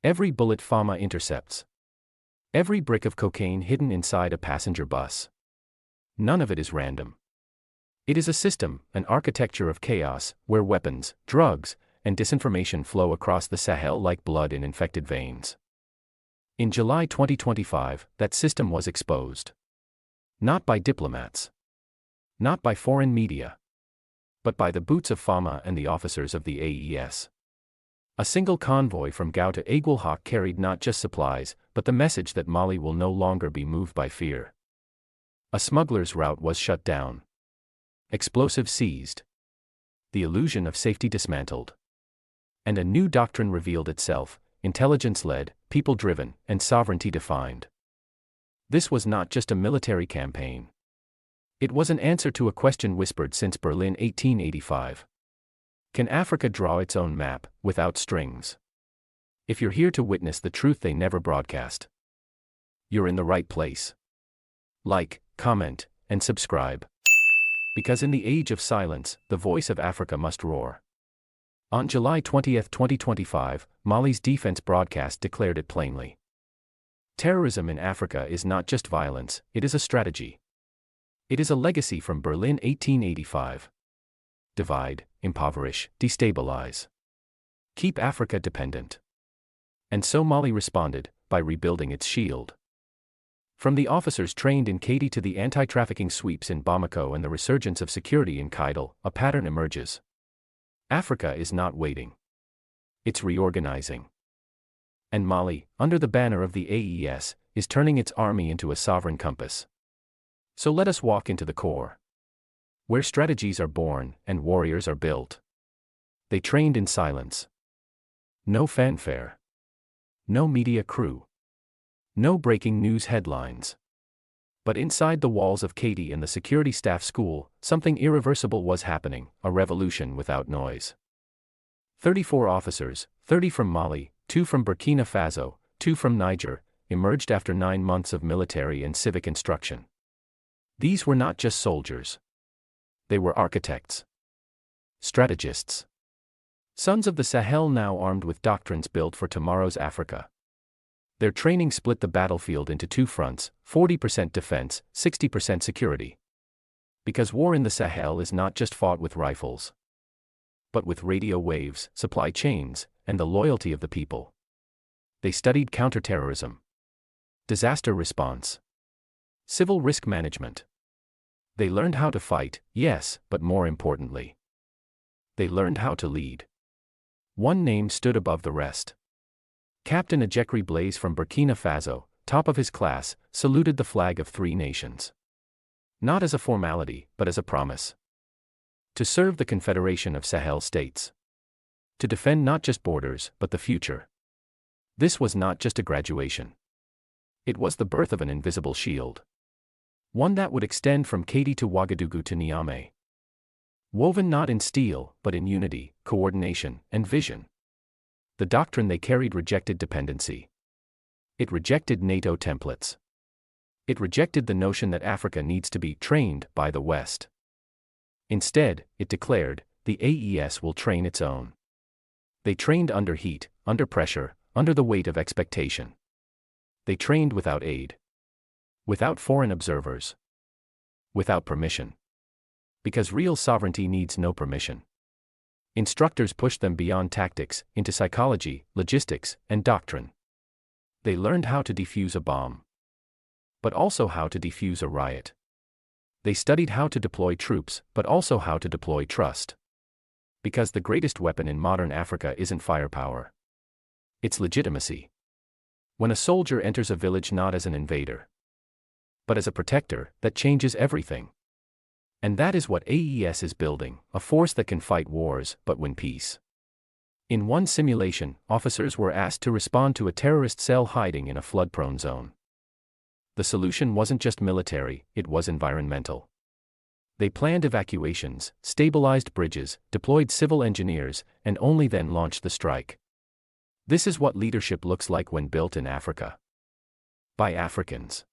Every bullet FAMA intercepts. Every brick of cocaine hidden inside a passenger bus. None of it is random. It is a system, an architecture of chaos, where weapons, drugs, and disinformation flow across the Sahel like blood in infected veins. In July 2025, that system was exposed. Not by diplomats. Not by foreign media. But by the boots of FAMA and the officers of the AES. A single convoy from Gao to Aguelhok carried not just supplies, but the message that Mali will no longer be moved by fear. A smuggler's route was shut down. Explosives seized. The illusion of safety dismantled. And a new doctrine revealed itself, intelligence-led, people-driven, and sovereignty-defined. This was not just a military campaign. It was an answer to a question whispered since Berlin 1885. Can Africa draw its own map, without strings? If you're here to witness the truth they never broadcast, you're in the right place. Like, comment, and subscribe. Because in the age of silence, the voice of Africa must roar. On July 20, 2025, Mali's defense broadcast declared it plainly. Terrorism in Africa is not just violence, it is a strategy. It is a legacy from Berlin 1885. Divide, impoverish, destabilize. Keep Africa dependent. And so Mali responded, by rebuilding its shield. From the officers trained in Kati to the anti-trafficking sweeps in Bamako and the resurgence of security in Kidal, a pattern emerges. Africa is not waiting. It's reorganizing. And Mali, under the banner of the AES, is turning its army into a sovereign compass. So let us walk into the core. Where strategies are born and warriors are built. They trained in silence. No fanfare. No media crew. No breaking news headlines. But inside the walls of Kati and the security staff school, something irreversible was happening, a revolution without noise. 34 officers, 30 from Mali, 2 from Burkina Faso, 2 from Niger, emerged after 9 months of military and civic instruction. These were not just soldiers. They were architects. Strategists. Sons of the Sahel now armed with doctrines built for tomorrow's Africa. Their training split the battlefield into 2 fronts, 40% defense, 60% security. Because war in the Sahel is not just fought with rifles, but with radio waves, supply chains, and the loyalty of the people. They studied counterterrorism, disaster response, civil risk management. They learned how to fight, yes, but more importantly, they learned how to lead. One name stood above the rest. Captain Ibrahim Traoré from Burkina Faso, top of his class, saluted the flag of 3 nations. Not as a formality, but as a promise. To serve the Confederation of Sahel States. To defend not just borders, but the future. This was not just a graduation. It was the birth of an invisible shield. One that would extend from Kati to Ouagadougou to Niamey. Woven not in steel, but in unity, coordination, and vision. The doctrine they carried rejected dependency. It rejected NATO templates. It rejected the notion that Africa needs to be trained by the West. Instead, it declared, the AES will train its own. They trained under heat, under pressure, under the weight of expectation. They trained without aid. Without foreign observers. Without permission. Because real sovereignty needs no permission. Instructors pushed them beyond tactics, into psychology, logistics, and doctrine. They learned how to defuse a bomb. But also how to defuse a riot. They studied how to deploy troops, but also how to deploy trust. Because the greatest weapon in modern Africa isn't firepower. It's legitimacy. When a soldier enters a village not as an invader, but as a protector, that changes everything. And that is what AES is building, a force that can fight wars but win peace. In one simulation, officers were asked to respond to a terrorist cell hiding in a flood-prone zone. The solution wasn't just military, it was environmental. They planned evacuations, stabilized bridges, deployed civil engineers, and only then launched the strike. This is what leadership looks like when built in Africa. By Africans.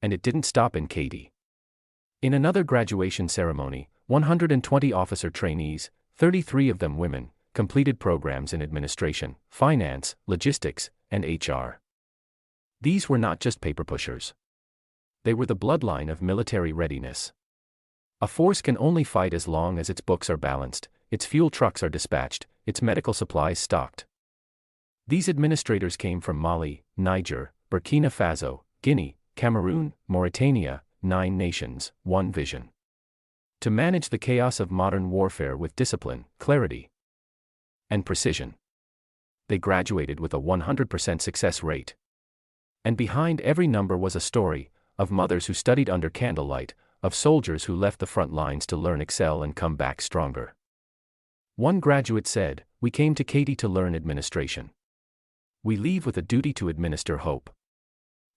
And it didn't stop in Kati. In another graduation ceremony, 120 officer trainees, 33 of them women, completed programs in administration, finance, logistics, and HR. These were not just paper pushers. They were the bloodline of military readiness. A force can only fight as long as its books are balanced, its fuel trucks are dispatched, its medical supplies stocked. These administrators came from Mali, Niger, Burkina Faso, Guinea, Cameroon, Mauritania, 9 nations, one vision. To manage the chaos of modern warfare with discipline, clarity, and precision. They graduated with a 100% success rate. And behind every number was a story, of mothers who studied under candlelight, of soldiers who left the front lines to learn Excel and come back stronger. One graduate said, "We came to Katy to learn administration. We leave with a duty to administer hope.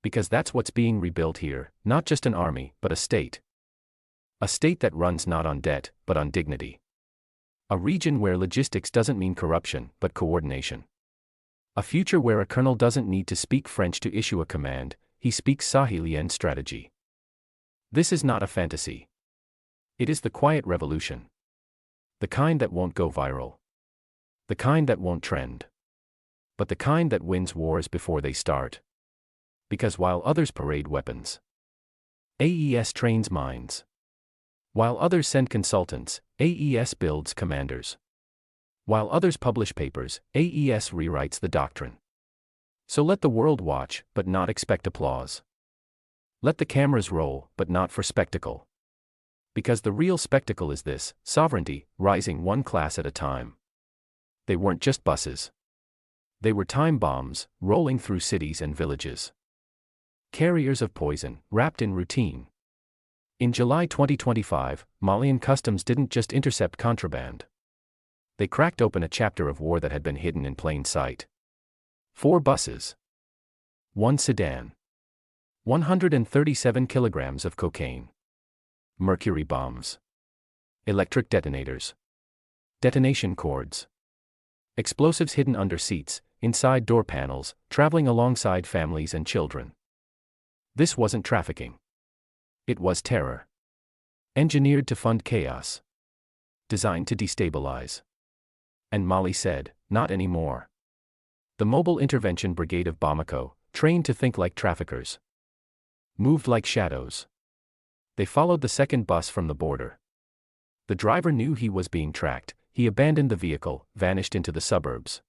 Because that's what's being rebuilt here, not just an army, but a state. A state that runs not on debt, but on dignity. A region where logistics doesn't mean corruption, but coordination. A future where a colonel doesn't need to speak French to issue a command, he speaks Sahelian strategy." This is not a fantasy. It is the quiet revolution. The kind that won't go viral. The kind that won't trend. But the kind that wins wars before they start. Because while others parade weapons, AES trains minds. While others send consultants, AES builds commanders. While others publish papers, AES rewrites the doctrine. So let the world watch, but not expect applause. Let the cameras roll, but not for spectacle. Because the real spectacle is this: sovereignty, rising one class at a time. They weren't just buses. They were time bombs, rolling through cities and villages. Carriers of poison, wrapped in routine. In July 2025, Malian customs didn't just intercept contraband. They cracked open a chapter of war that had been hidden in plain sight. 4 buses. 1 sedan. 137 kilograms of cocaine. Mercury bombs. Electric detonators. Detonation cords. Explosives hidden under seats, inside door panels, traveling alongside families and children. This wasn't trafficking. It was terror. Engineered to fund chaos. Designed to destabilize. And Mali said, not anymore. The Mobile Intervention Brigade of Bamako, trained to think like traffickers, moved like shadows. They followed the second bus from the border. The driver knew he was being tracked. He abandoned the vehicle, vanished into the suburbs.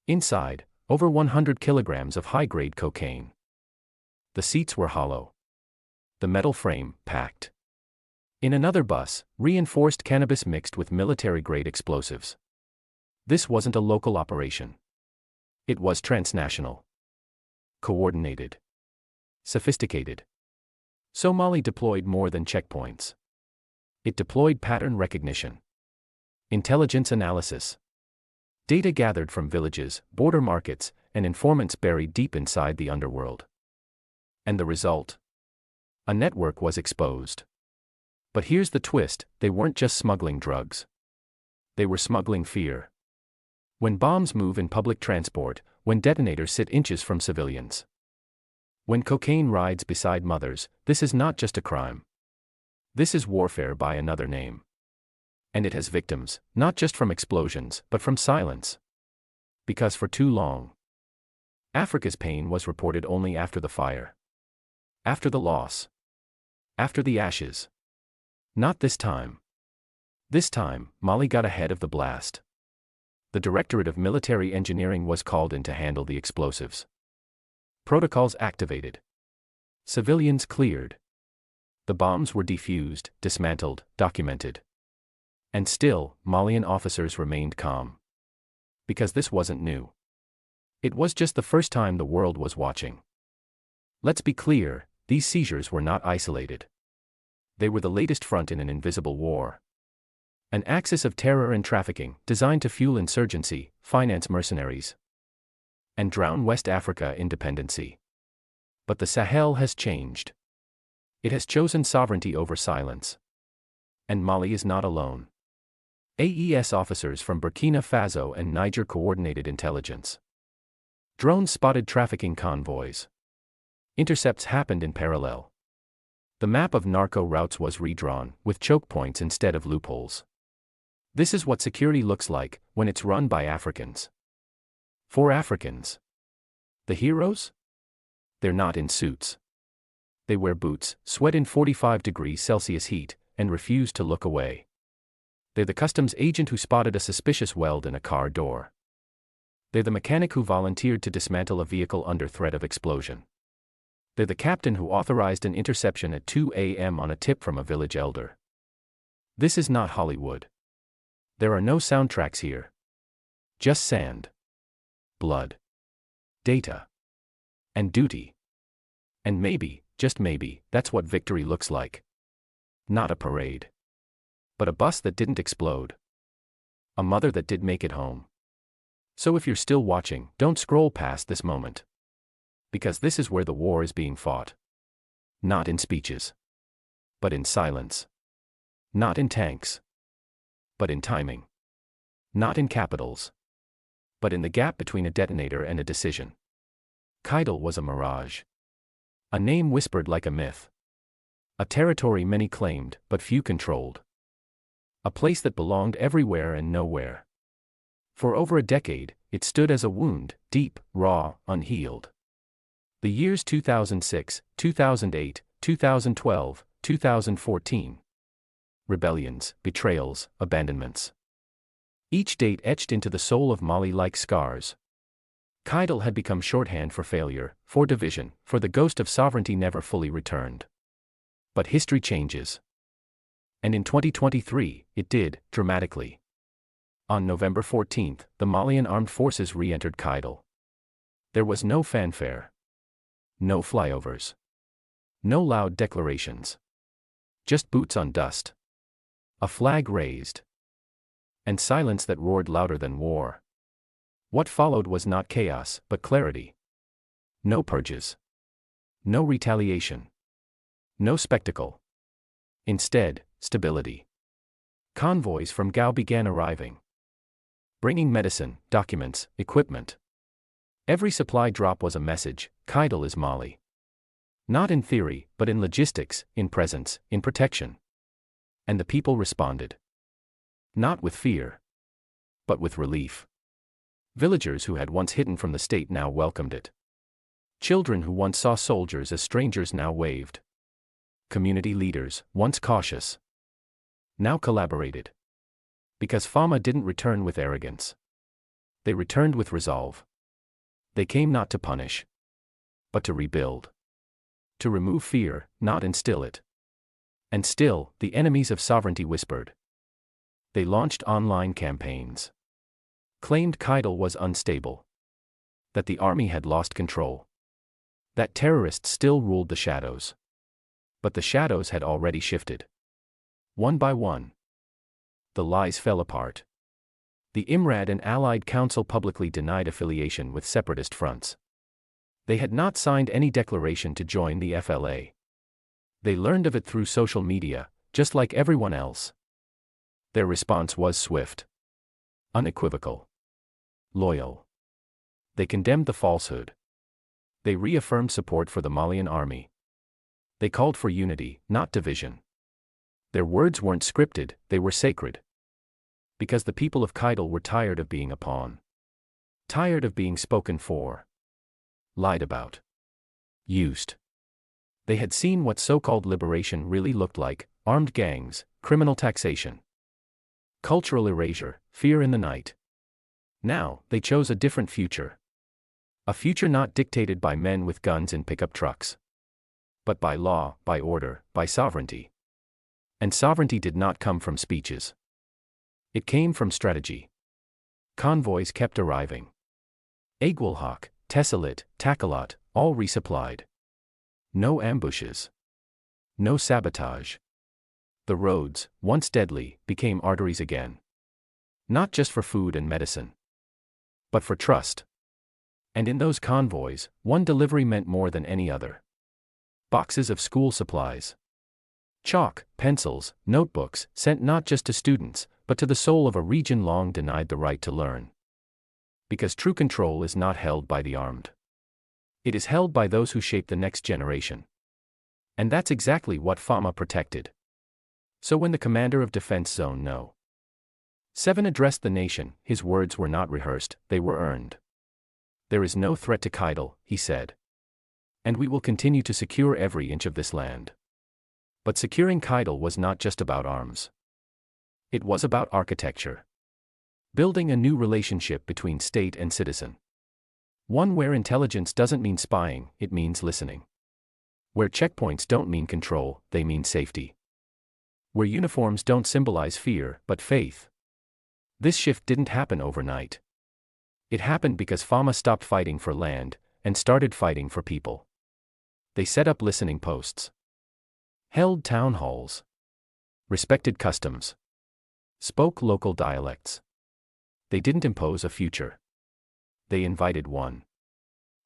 Inside, over 100 kilograms of high-grade cocaine. The seats were hollow. The metal frame, packed. In another bus, reinforced cannabis mixed with military-grade explosives. This wasn't a local operation. It was transnational. Coordinated. Sophisticated. So Mali deployed more than checkpoints. It deployed pattern recognition. Intelligence analysis. Data gathered from villages, border markets, and informants buried deep inside the underworld. And the result? A network was exposed. But here's the twist: they weren't just smuggling drugs. They were smuggling fear. When bombs move in public transport, when detonators sit inches from civilians, when cocaine rides beside mothers, this is not just a crime. This is warfare by another name. And it has victims, not just from explosions, but from silence. Because for too long, Africa's pain was reported only after the fire. After the loss. After the ashes. Not this time. This time, Mali got ahead of the blast. The Directorate of Military Engineering was called in to handle the explosives. Protocols activated. Civilians cleared. The bombs were defused, dismantled, documented. And still, Malian officers remained calm. Because this wasn't new. It was just the first time the world was watching. Let's be clear, these seizures were not isolated. They were the latest front in an invisible war. An axis of terror and trafficking, designed to fuel insurgency, finance mercenaries, and drown West Africa independency. But the Sahel has changed. It has chosen sovereignty over silence. And Mali is not alone. AES officers from Burkina Faso and Niger coordinated intelligence. Drones spotted trafficking convoys. Intercepts happened in parallel. The map of narco routes was redrawn, with choke points instead of loopholes. This is what security looks like when it's run by Africans. For Africans. The heroes? They're not in suits. They wear boots, sweat in 45 degrees Celsius heat, and refuse to look away. They're the customs agent who spotted a suspicious weld in a car door. They're the mechanic who volunteered to dismantle a vehicle under threat of explosion. They're the captain who authorized an interception at 2 a.m. on a tip from a village elder. This is not Hollywood. There are no soundtracks here. Just sand. Blood. Data. And duty. And maybe, just maybe, that's what victory looks like. Not a parade. But a bus that didn't explode. A mother that did make it home. So if you're still watching, don't scroll past this moment. Because this is where the war is being fought. Not in speeches. But in silence. Not in tanks. But in timing. Not in capitals. But in the gap between a detonator and a decision. Kidal was a mirage. A name whispered like a myth. A territory many claimed, but few controlled. A place that belonged everywhere and nowhere. For over a decade, it stood as a wound, deep, raw, unhealed. The years 2006, 2008, 2012, 2014. Rebellions, betrayals, abandonments. Each date etched into the soul of Mali like scars. Kidal had become shorthand for failure, for division, for the ghost of sovereignty never fully returned. But history changes. And in 2023, it did, dramatically. On November 14, the Malian armed forces re-entered Kidal. There was no fanfare. No flyovers. No loud declarations. Just boots on dust. A flag raised. And silence that roared louder than war. What followed was not chaos, but clarity. No purges. No retaliation. No spectacle. Instead, stability. Convoys from Gao began arriving. Bringing medicine, documents, equipment. Every supply drop was a message: Kidal is Mali. Not in theory, but in logistics, in presence, in protection. And the people responded. Not with fear. But with relief. Villagers who had once hidden from the state now welcomed it. Children who once saw soldiers as strangers now waved. Community leaders, once cautious, now collaborated. Because FAMA didn't return with arrogance. They returned with resolve. They came not to punish, but to rebuild. To remove fear, not instill it. And still, the enemies of sovereignty whispered. They launched online campaigns. Claimed Kidal was unstable. That the army had lost control. That terrorists still ruled the shadows. But the shadows had already shifted. One by one. The lies fell apart. The IMRAD and Allied Council publicly denied affiliation with separatist fronts. They had not signed any declaration to join the FLA. They learned of it through social media, just like everyone else. Their response was swift. Unequivocal. Loyal. They condemned the falsehood. They reaffirmed support for the Malian army. They called for unity, not division. Their words weren't scripted, they were sacred. Because the people of Kidal were tired of being a pawn. Tired of being spoken for. Lied about. Used. They had seen what so-called liberation really looked like: armed gangs, criminal taxation, cultural erasure, fear in the night. Now, they chose a different future. A future not dictated by men with guns in pickup trucks. But by law, by order, by sovereignty. And sovereignty did not come from speeches. It came from strategy. Convoys kept arriving. Aguelhawk, Tessalit, Takalot, all resupplied. No ambushes. No sabotage. The roads, once deadly, became arteries again. Not just for food and medicine, but for trust. And in those convoys, one delivery meant more than any other. Boxes of school supplies. Chalk, pencils, notebooks, sent not just to students, but to the soul of a region long denied the right to learn. Because true control is not held by the armed. It is held by those who shape the next generation. And that's exactly what FAMA protected. So when the commander of Defense Zone No. 7 addressed the nation. His words were not rehearsed, they were earned. There is no threat to Kidal, he said. And we will continue to secure every inch of this land. But securing Kidal was not just about arms. It was about architecture. Building a new relationship between state and citizen. One where intelligence doesn't mean spying, it means listening. Where checkpoints don't mean control, they mean safety. Where uniforms don't symbolize fear, but faith. This shift didn't happen overnight. It happened because FAMA stopped fighting for land and started fighting for people. They set up listening posts, held town halls, respected customs, spoke local dialects. They didn't impose a future. They invited one.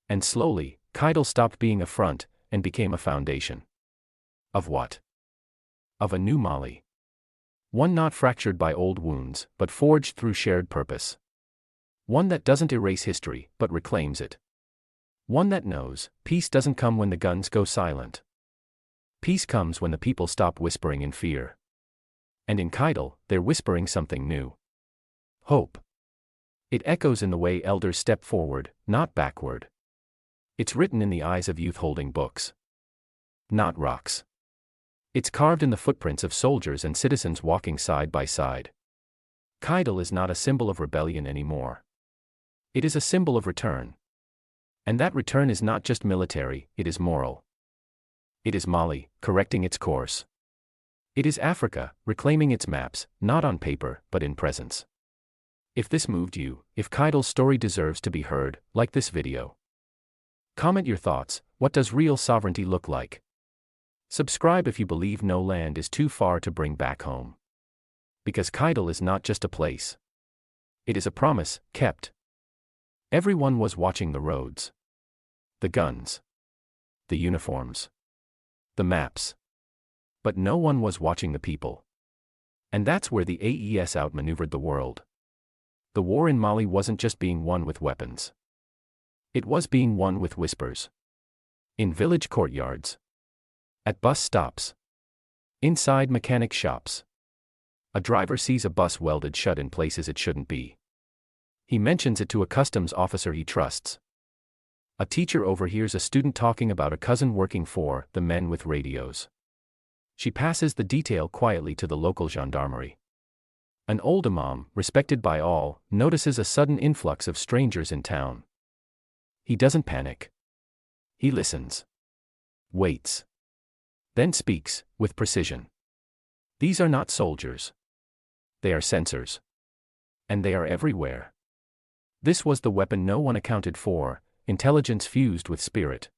And slowly, Kidal stopped being a front and became a foundation. Of what? Of a new Mali. One not fractured by old wounds, but forged through shared purpose. One that doesn't erase history, but reclaims it. One that knows, peace doesn't come when the guns go silent. Peace comes when the people stop whispering in fear. And in Kidal, they're whispering something new. Hope. It echoes in the way elders step forward, not backward. It's written in the eyes of youth holding books, not rocks. It's carved in the footprints of soldiers and citizens walking side by side. Kidal is not a symbol of rebellion anymore. It is a symbol of return. And that return is not just military, it is moral. It is Mali, correcting its course. It is Africa, reclaiming its maps, not on paper, but in presence. If this moved you, if Kidal's story deserves to be heard, like this video. Comment your thoughts. What does real sovereignty look like? Subscribe if you believe no land is too far to bring back home. Because Kidal is not just a place. It is a promise, kept. Everyone was watching the roads. The guns. The uniforms. The maps. But no one was watching the people. And that's where the AES outmaneuvered the world. The war in Mali wasn't just being won with weapons. It was being won with whispers. In village courtyards. At bus stops. Inside mechanic shops. A driver sees a bus welded shut in places it shouldn't be. He mentions it to a customs officer he trusts. A teacher overhears a student talking about a cousin working for the men with radios. She passes the detail quietly to the local gendarmerie. An old imam, respected by all, notices a sudden influx of strangers in town. He doesn't panic. He listens. Waits. Then speaks, with precision. These are not soldiers. They are sensors. And they are everywhere. This was the weapon no one accounted for, intelligence fused with spirit.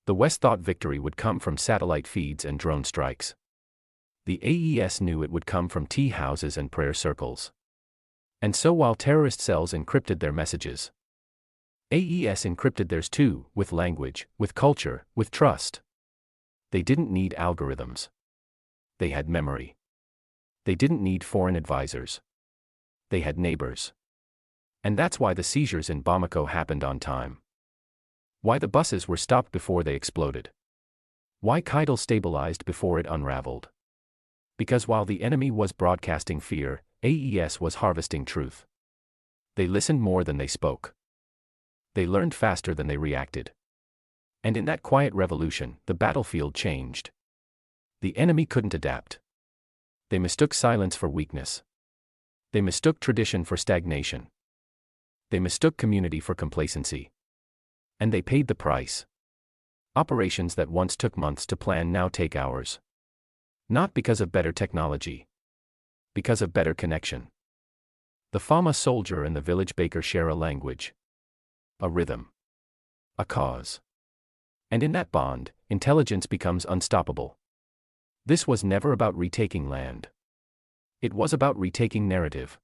The West thought victory would come from satellite feeds and drone strikes. The AES knew it would come from tea houses and prayer circles. And so while terrorist cells encrypted their messages, AES encrypted theirs too, with language, with culture, with trust. They didn't need algorithms. They had memory. They didn't need foreign advisors. They had neighbors. And that's why the seizures in Bamako happened on time. Why the buses were stopped before they exploded. Why Kidal stabilized before it unraveled. Because while the enemy was broadcasting fear, AES was harvesting truth. They listened more than they spoke. They learned faster than they reacted. And in that quiet revolution, the battlefield changed. The enemy couldn't adapt. They mistook silence for weakness. They mistook tradition for stagnation. They mistook community for complacency. And they paid the price. Operations that once took months to plan now take hours. Not because of better technology. Because of better connection. The FAMA soldier and the village baker share a language. A rhythm. A cause. And in that bond, intelligence becomes unstoppable. This was never about retaking land. It was about retaking narrative.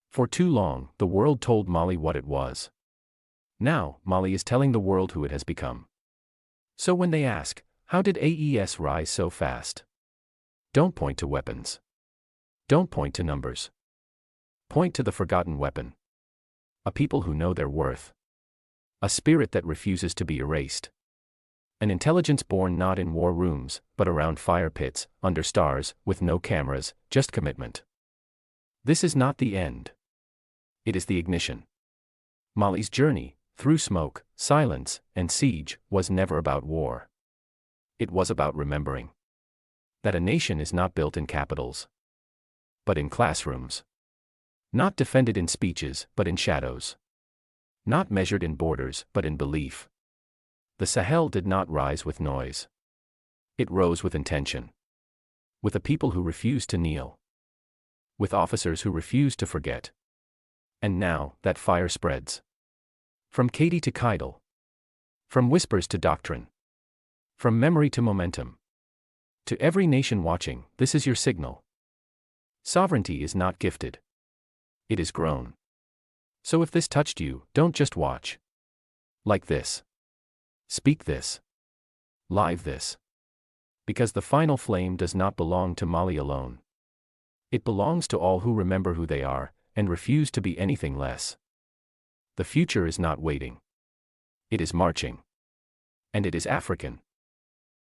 For too long, the world told Mali what it was. Now, Mali is telling the world who it has become. So when they ask, how did AES rise so fast? Don't point to weapons. Don't point to numbers. Point to the forgotten weapon. A people who know their worth. A spirit that refuses to be erased. An intelligence born not in war rooms, but around fire pits, under stars, with no cameras, just commitment. This is not the end. It is the ignition. Mali's journey, through smoke, silence, and siege, was never about war. It was about remembering that a nation is not built in capitals, but in classrooms. Not defended in speeches, but in shadows. Not measured in borders, but in belief. The Sahel did not rise with noise. It rose with intention. With a people who refused to kneel. With officers who refused to forget. And now, that fire spreads. From Katy to Kidal. From whispers to doctrine. From memory to momentum. To every nation watching, this is your signal. Sovereignty is not gifted. It is grown. So if this touched you, don't just watch. Like this. Speak this. Live this. Because the final flame does not belong to Mali alone. It belongs to all who remember who they are, and refuse to be anything less. The future is not waiting. It is marching. And it is African.